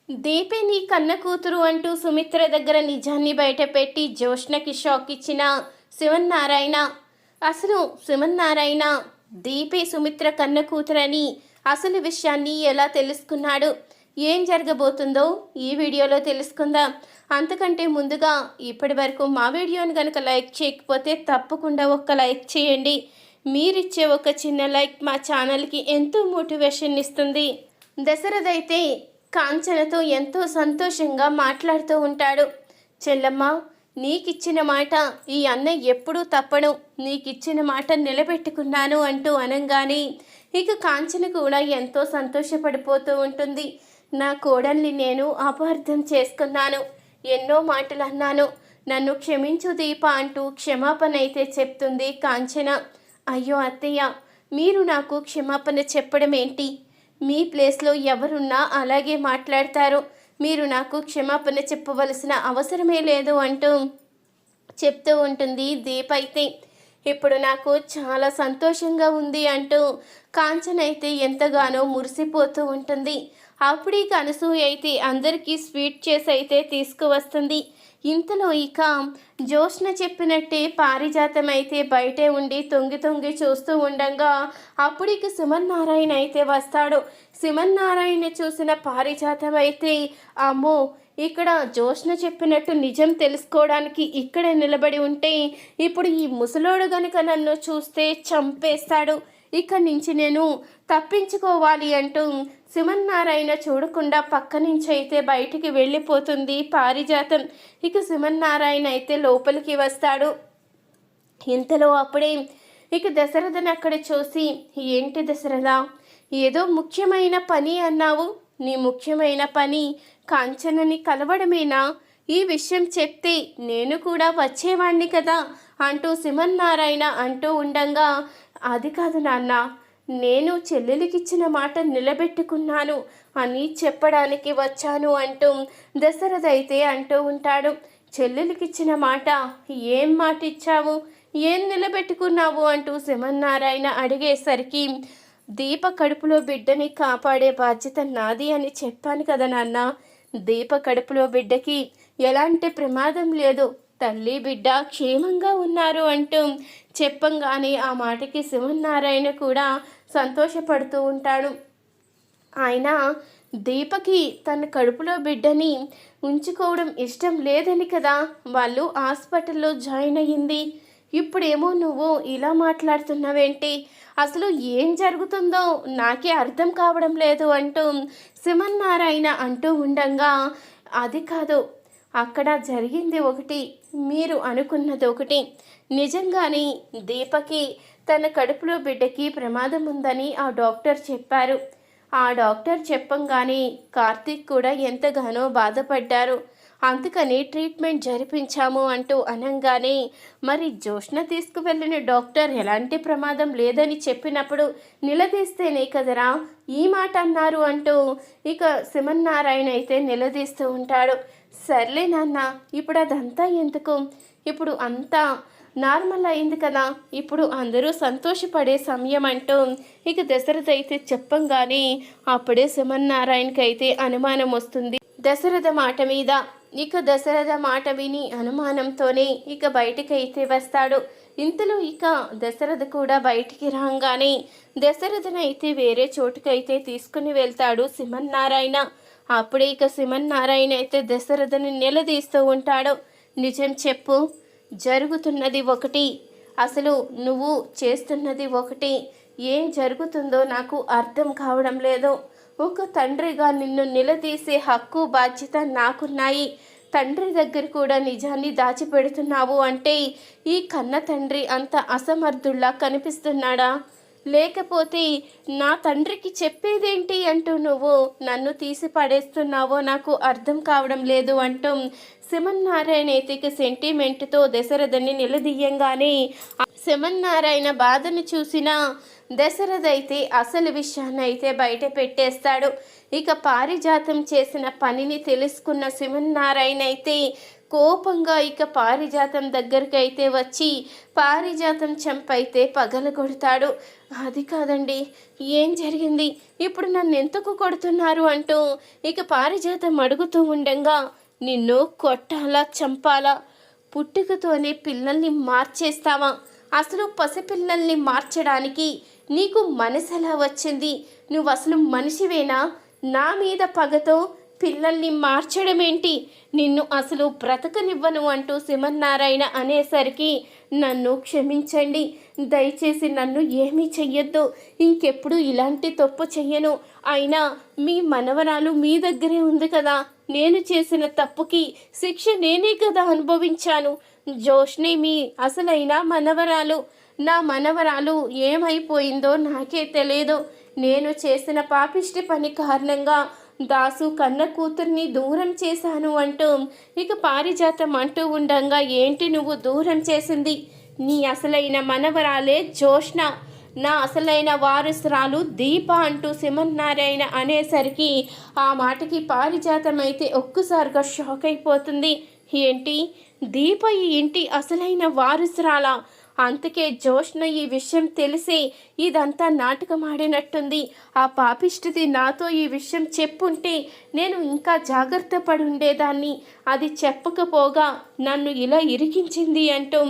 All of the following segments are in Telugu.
దీపే నీ కన్న కూతురు అంటూ సుమిత్ర దగ్గర నిజాన్ని బయటపెట్టి జోష్నకి షాక్ ఇచ్చిన శివన్నారాయణ. అసలు శివన్నారాయణ దీపే సుమిత్ర కన్న కూతురని అసలు విషయాన్ని ఎలా తెలుసుకున్నాడు, ఏం జరగబోతుందో ఈ వీడియోలో తెలుసుకుందాం. అంతకంటే ముందుగా ఇప్పటి వరకు మా వీడియోని కనుక లైక్ చేయకపోతే తప్పకుండా ఒక్క లైక్ చేయండి. మీరిచ్చే ఒక చిన్న లైక్ మా ఛానల్కి ఎంతో మోటివేషన్ ఇస్తుంది. దశరథ్ అయితే కాంచనతో ఎంతో సంతోషంగా మాట్లాడుతూ ఉంటాడు. చెల్లమ్మ, నీకిచ్చిన మాట ఈ అన్నయ్య ఎప్పుడూ తప్పను, నీకిచ్చిన మాట నిలబెట్టుకున్నాను అంటూ అనంగానే ఇక కాంచన కూడా ఎంతో సంతోషపడిపోతూ ఉంటుంది. నా కోడల్ని నేను అపార్థం చేసుకున్నాను, ఎన్నో మాటలు అన్నాను, నన్ను క్షమించు దీప అంటూ క్షమాపణ అయితే చెప్తుంది కాంచన. అయ్యో అత్తయ్య, మీరు నాకు క్షమాపణ చెప్పడం ఏంటి? మీ ప్లేస్లో ఎవరున్నా అలాగే మాట్లాడతారు, మీరు నాకు క్షమాపణ చెప్పవలసిన అవసరమే లేదు అంటూ చెప్తూ ఉంటుంది దీప అయితే. ఇప్పుడు నాకు చాలా సంతోషంగా ఉంది అంటూ కాంచన అయితే ఎంతగానో మురిసిపోతూ ఉంటుంది. అప్పుడు ఇక అనసూయ అయితే అందరికీ స్వీట్ చేసి అయితే తీసుకువస్తుంది. ఇంతలో ఇక జోష్న చెప్పినట్టే పారిజాతం అయితే బయటే ఉండి తొంగి తొంగి చూస్తూ ఉండగా అప్పుడు ఇక సుమన్నారాయణ అయితే వస్తాడు. సుమన్నారాయణ చూసిన పారిజాతం అయితే, అమ్మో, ఇక్కడ జోష్న చెప్పినట్టు నిజం తెలుసుకోవడానికి ఇక్కడే నిలబడి ఉంటే ఇప్పుడు ఈ ముసలోడు గనుక నన్ను చూస్తే చంపేస్తాడు, ఇక్కడి నుంచి నేను తప్పించుకోవాలి అంటూ సుమన్నారాయణ చూడకుండా పక్క నుంచి అయితే బయటికి వెళ్ళిపోతుంది పారిజాతం. ఇక సుమన్నారాయణ అయితే లోపలికి వస్తాడు. ఇంతలో అప్పుడే ఇక దశరథని అక్కడ చూసి, ఏంటి దశరథ, ఏదో ముఖ్యమైన పని అన్నావు, నీ ముఖ్యమైన పని కాంచనని కలవడమేనా? ఈ విషయం చెప్తే నేను కూడా వచ్చేవాణ్ణి కదా అంటూ సుమన్నారాయణ అంటూ ఉండగా, అది కాదు నాన్న, నేను చెల్లెలికిచ్చిన మాట నిలబెట్టుకున్నాను అని చెప్పడానికి వచ్చాను అంటూ దశరథ అయితే అంటూ ఉంటాడు. చెల్లెలికిచ్చిన మాట, ఏం మాట ఇచ్చావు, ఏం నిలబెట్టుకున్నావు అంటూ సుమన్నారాయణ అడిగేసరికి, దీప కడుపులో బిడ్డని కాపాడే బాధ్యత నాది అని చెప్పాను కదా నాన్న, దీప కడుపులో బిడ్డకి ఎలాంటి ప్రమాదం లేదు, తల్లి బిడ్డ క్షేమంగా ఉన్నారు అంటూ చెప్పంగానే ఆ మాటకి శివనారాయణ కూడా సంతోషపడుతూ ఉంటాడు. ఆయన దీపకి తన కడుపులో బిడ్డని ఉంచుకోవడం ఇష్టం లేదని కదా వాళ్ళు హాస్పిటల్లో జాయిన్ అయ్యింది, ఇప్పుడేమో నువ్వు ఇలా మాట్లాడుతున్నావేంటి, అసలు ఏం జరుగుతుందో నాకే అర్థం కావడం లేదు అంటూ శివనారాయణ అంటూ ఉండగా, అది కాదు, అక్కడ జరిగింది ఒకటి, మీరు అనుకున్నది ఒకటి. నిజంగానే దీపకి తన కడుపులో బిడ్డకి ప్రమాదం ఉందని ఆ డాక్టర్ చెప్పారు. ఆ డాక్టర్ చెప్పంగానే కార్తీక్ కూడా ఎంతగానో బాధపడ్డారు. అందుకని ట్రీట్మెంట్ జరిపించాము అంటూ అనంగానే, మరి జోష్న తీసుకువెళ్ళిన డాక్టర్ ఎలాంటి ప్రమాదం లేదని చెప్పినప్పుడు నిలదీస్తేనే కదరా ఈ మాట అన్నారు అంటూ ఇక శివనారాయణ అయితే నిలదీస్తూ ఉంటాడు. సర్లే నాన్న, ఇప్పుడు అదంతా ఎందుకు, ఇప్పుడు అంతా నార్మల్ అయింది కదా, ఇప్పుడు అందరూ సంతోషపడే సమయం అంటూ ఇక దశరథ అయితే చెప్పంగానే అప్పుడే శివనారాయణకి అయితే అనుమానం వస్తుంది దశరథ మాట మీద. ఇక దశరథ మాట విని అనుమానంతోనే ఇక బయటికైతే వస్తాడు. ఇంతలో ఇక దశరథ కూడా బయటికి రాగానే దశరథనైతే వేరే చోటుకైతే తీసుకుని వెళ్తాడు శివనారాయణ. అప్పుడే ఇక శివనారాయణ అయితే దశరథని నిలదీస్తూ ఉంటాడు. నిజం చెప్పు, జరుగుతున్నది ఒకటి, అసలు నువ్వు చేస్తున్నది ఒకటి, ఏం జరుగుతుందో నాకు అర్థం కావడం లేదు. ఒక తండ్రిగా నిన్ను నిలదీసే హక్కు బాధ్యత నాకున్నాయి, తండ్రి దగ్గర కూడా నిజాన్ని దాచిపెడుతున్నావు అంటే ఈ కన్న తండ్రి అంత అసమర్థుల్లా కనిపిస్తున్నాడా, లేకపోతే నా తండ్రికి చెప్పేదేంటి అంటూ నువ్వు నన్ను తీసి పడేస్తున్నావో నాకు అర్థం కావడం లేదు అంటూ శివనారాయణ అయితే సెంటిమెంట్తో దశరథని నిలదీయంగానే శివనారాయణ బాధను చూసిన దశరథ అయితే అసలు విషయాన్ని అయితే బయట పెట్టేస్తాడు. ఇక పారిజాతం చేసిన పనిని తెలుసుకున్న శివనారాయణ అయితే కోపంగా ఇక పారిజాతం దగ్గరికైతే వచ్చి పారిజాతం చెంపైతే పగలగొడతాడు. అది కాదండి, ఏం జరిగింది, ఇప్పుడు నన్ను ఎందుకు కొడుతున్నారు అంటూ ఇక పారిజాతం అడుగుతూ ఉండంగా, నిన్ను కొట్టాలా చంపాలా, పుట్టుకతోనే పిల్లల్ని మార్చేస్తావా, అసలు పసిపిల్లల్ని మార్చడానికి నీకు మనసెలా వచ్చింది, నువ్వు అసలు మనిషివేనా, నా మీద పగతో పిల్లల్ని మార్చడమేంటి, నిన్ను అసలు బ్రతకనివ్వను అంటూ సింహనారాయణ అనేసరికి, నన్ను క్షమించండి, దయచేసి నన్ను ఏమీ చెయ్యొద్దు, ఇంకెప్పుడు ఇలాంటి తప్పు చెయ్యను, అయినా మీ మనవరాలు మీ దగ్గరే ఉంది కదా, నేను చేసిన తప్పుకి శిక్ష నేనే కదా అనుభవించాను, జోష్ని మీ అసలైన మనవరాలు, నా మనవరాలు ఏమైపోయిందో నాకే తెలియదు, నేను చేసిన పాపిష్టి పని కారణంగా దాసు కన్న కూతుర్ని దూరం చేశాను అంటూ ఇక పారిజాతం అంటూ ఉండంగా, ఏంటి నువ్వు దూరం చేసింది, నీ అసలైన మనవరాలే జోష్న, నా అసలైన వారసురాలు దీప అంటూ సింహనారాయణ అనేసరికి ఆ మాటకి పారిజాతం అయితే ఒక్కసారిగా షాక్ అయిపోతుంది. ఏంటి, దీప ఈ ఇంటి అసలైన వారసురాలా, అందుకే జోష్న ఈ విషయం తెలిసి ఇదంతా నాటకం ఆడినట్టుంది, ఆ పాపిష్టిది నాతో ఈ విషయం చెప్పుంటే నేను ఇంకా జాగ్రత్త పడి ఉండేదాన్ని, అది చెప్పకపోగా నన్ను ఇలా ఇరికించింది అంటూ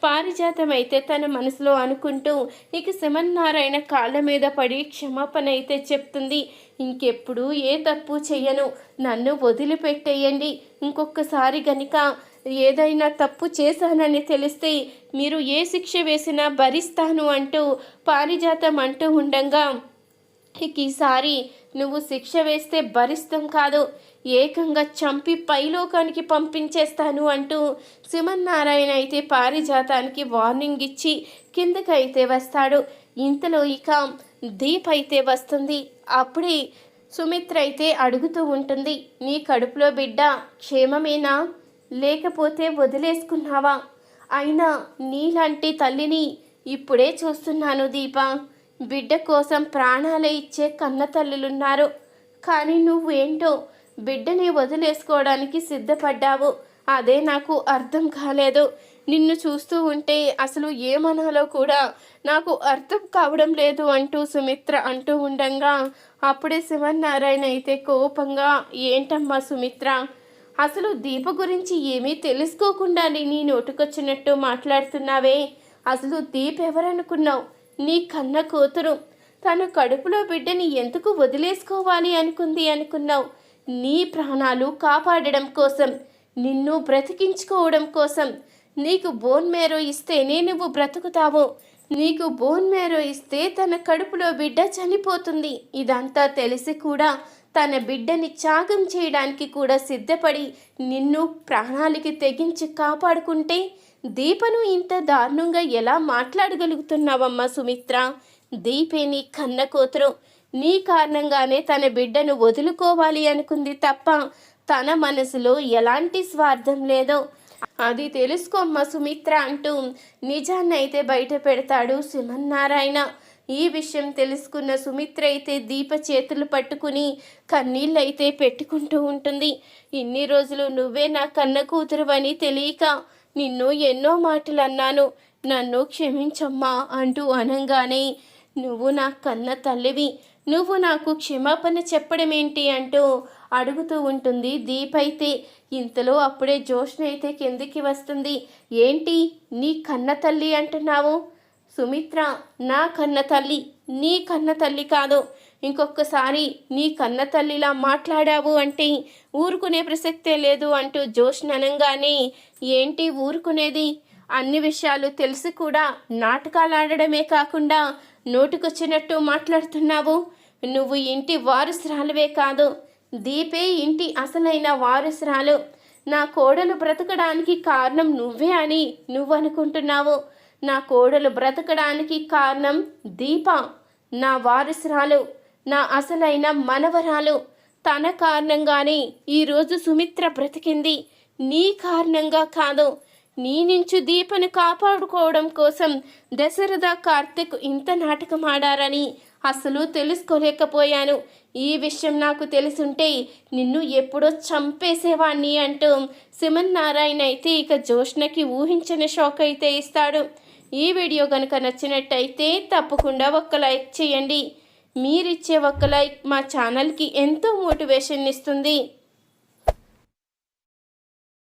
పారిజాతం అయితే తన మనసులో అనుకుంటూ ఇక సింహనారాయణ కాళ్ళ మీద పడి క్షమాపణ అయితే చెప్తుంది. ఇంకెప్పుడు ఏ తప్పు చెయ్యను, నన్ను వదిలిపెట్టేయండి, ఇంకొకసారి గనుక ఏదైనా తప్పు చేశానని తెలిస్తే మీరు ఏ శిక్ష వేసినా భరిస్తాను అంటూ పారిజాతం అంటూ ఉండంగా, ఈసారి నువ్వు శిక్ష వేస్తే భరిస్తాం కాదు, ఏకంగా చంపి పైలోకానికి పంపించేస్తాను అంటూ సింహనారాయణ అయితే పారిజాతానికి వార్నింగ్ ఇచ్చి కిందకైతే వస్తాడు. ఇంతలో ఇక దీప్ అయితే వస్తుంది. అప్పుడే సుమిత్ర అయితే అడుగుతూ ఉంటుంది, నీ కడుపులో బిడ్డ క్షేమమేనా, లేకపోతే వదిలేసుకున్నావా, అయినా నీలాంటి తల్లిని ఇప్పుడే చూస్తున్నాను దీప, బిడ్డ కోసం ప్రాణాలే ఇచ్చే కన్న తల్లులున్నారు, కానీ నువ్వేంటో బిడ్డని వదిలేసుకోవడానికి సిద్ధపడ్డావు, అదే నాకు అర్థం కాలేదు, నిన్ను చూస్తూ ఉంటే అసలు ఏమనాలో కూడా నాకు అర్థం కావడం లేదు అంటూ సుమిత్ర అంటూ ఉండంగా, అప్పుడే సింహనారాయణ అయితే కోపంగా, ఏంటమ్మా సుమిత్ర, అసలు దీప గురించి ఏమీ తెలుసుకోకుండా నీ నోటుకొచ్చినట్టు మాట్లాడుతున్నావే, అసలు దీప ఎవరనుకున్నావు, నీ కన్న కూతురు, తను కడుపులో బిడ్డని ఎందుకు వదిలేసుకోవాలి అనుకుంది అనుకున్నావు, నీ ప్రాణాలు కాపాడడం కోసం, నిన్ను బ్రతికించుకోవడం కోసం, నీకు బోన్ మేరో ఇస్తేనే నువ్వు బ్రతుకుతావు, నీకు బోన్ మేరో ఇస్తే తన కడుపులో బిడ్డ చనిపోతుంది, ఇదంతా తెలిసి కూడా తన బిడ్డని త్యాగం చేయడానికి కూడా సిద్ధపడి నిన్ను ప్రాణాలకి తెగించి కాపాడుకుంటే దీపను ఇంత దారుణంగా ఎలా మాట్లాడగలుగుతున్నావమ్మా సుమిత్ర, దీపే నీ కన్న కూతురు, నీ కారణంగానే తన బిడ్డను వదులుకోవాలి అనుకుంది తప్ప తన మనసులో ఎలాంటి స్వార్థం లేదో అది తెలుసుకోమ్మా సుమిత్ర అంటూ నిజాన్నైతే బయట పెడతాడు సింహనారాయణ. ఈ విషయం తెలుసుకున్న సుమిత్ర అయితే దీప చేతులు పట్టుకుని కన్నీళ్ళైతే పెట్టుకుంటూ ఉంటుంది. ఇన్ని రోజులు నువ్వే నా కన్న కూతురువని తెలియక నిన్ను ఎన్నో మాటలు అన్నాను, నన్ను క్షమించమ్మా అంటూ అనంగానే, నువ్వు నా కన్న తల్లివి, నువ్వు నాకు క్షమాపణ చెప్పడం ఏంటి అంటూ అడుగుతూ ఉంటుంది దీప అయితే. ఇంతలో అప్పుడే జోష్న అయితే కిందికి వస్తుంది. ఏంటి, నీ కన్న తల్లి అంటున్నావు సుమిత్ర, నా కన్న తల్లి, నీ కన్న తల్లి కాదు, ఇంకొకసారి నీ కన్న తల్లిలా మాట్లాడావు అంటే ఊరుకునే ప్రసక్తే లేదు అంటూ జోష్న అనగానే, ఏంటి ఊరుకునేది, అన్ని విషయాలు తెలిసి కూడా నాటకాలు ఆడడమే కాకుండా నోటికొచ్చినట్టు మాట్లాడుతున్నావు, నువ్వు ఇంటి వారసురాలువే కాదు, దీపే ఇంటి అసలైన వారసురాలు, నా కోడలు బ్రతకడానికి కారణం నువ్వే అని నువ్వు అనుకుంటున్నావు, నా కోడలు బ్రతకడానికి కారణం దీప, నా వారసురాలు, నా అసలైన మనవరాలు, తన కారణంగానే ఈరోజు సుమిత్ర బ్రతికింది, నీ కారణంగా కాదు. నీ నుంచి దీపను కాపాడుకోవడం కోసం దశరథ కార్తిక్ ఇంత నాటకం ఆడారని అసలు తెలుసుకోలేకపోయాను. ఈ విషయం నాకు తెలుసుంటే నిన్ను ఎప్పుడో చంపేసేవాణ్ణి అంటూ సుమన్ నారాయణ అయితే ఇక జోష్నకి ఊహించని షాక్ అయితే ఇస్తాడు. ఈ వీడియో కనుక నచ్చినట్టయితే తప్పకుండా ఒక్క లైక్ చేయండి. మీరిచ్చే ఒక్క లైక్ మా ఛానల్కి ఎంతో మోటివేషన్ ఇస్తుంది.